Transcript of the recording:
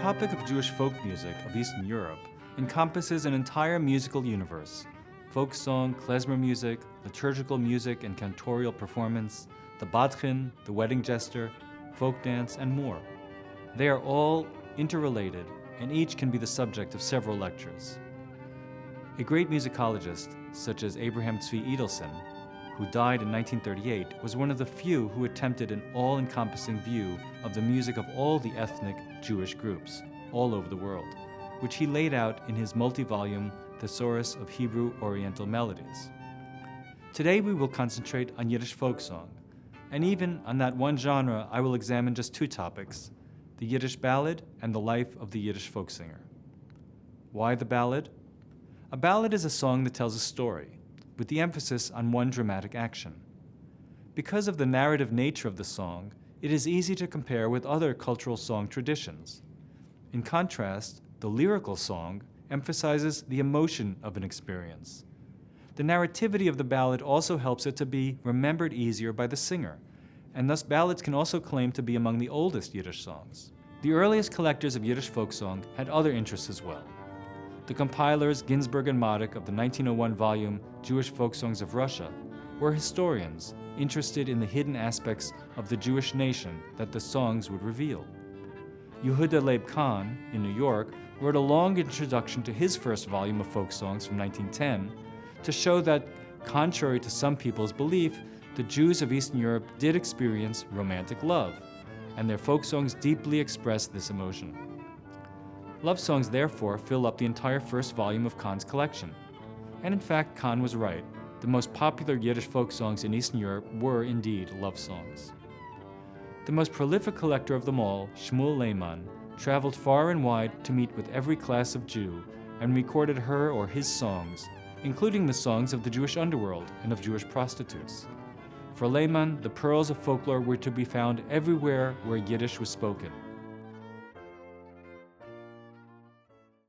topic of Jewish folk music of Eastern Europe encompasses an entire musical universe: folk song, klezmer music, liturgical music and cantorial performance, the badchin, the wedding jester, folk dance, and more. They are all interrelated, and each can be the subject of several lectures. A great musicologist, such as Abraham Tzvi Edelson, who died in 1938, was one of the few who attempted an all-encompassing view of the music of all the ethnic Jewish groups all over the world, which he laid out in his multi-volume Thesaurus of Hebrew Oriental Melodies. Today we will concentrate on Yiddish folk song, and even on that one genre I will examine just two topics: the Yiddish ballad and the life of the Yiddish folk singer. Why the ballad? A ballad is a song that tells a story, with the emphasis on one dramatic action. Because of the narrative nature of the song, it is easy to compare with other cultural song traditions. In contrast, the lyrical song emphasizes the emotion of an experience. The narrativity of the ballad also helps it to be remembered easier by the singer, and thus ballads can also claim to be among the oldest Yiddish songs. The earliest collectors of Yiddish folk song had other interests as well. The compilers Ginsberg and Modik of the 1901 volume Jewish Folk Songs of Russia were historians interested in the hidden aspects of the Jewish nation that the songs would reveal. Yehuda Leib Kahn, in New York, wrote a long introduction to his first volume of folk songs from 1910 to show that, contrary to some people's belief, the Jews of Eastern Europe did experience romantic love, and their folk songs deeply expressed this emotion. Love songs, therefore, fill up the entire first volume of Kahn's collection. And in fact, Kahn was right. The most popular Yiddish folk songs in Eastern Europe were indeed love songs. The most prolific collector of them all, Shmuel Lehman, traveled far and wide to meet with every class of Jew and recorded her or his songs, including the songs of the Jewish underworld and of Jewish prostitutes. For Lehman, the pearls of folklore were to be found everywhere where Yiddish was spoken.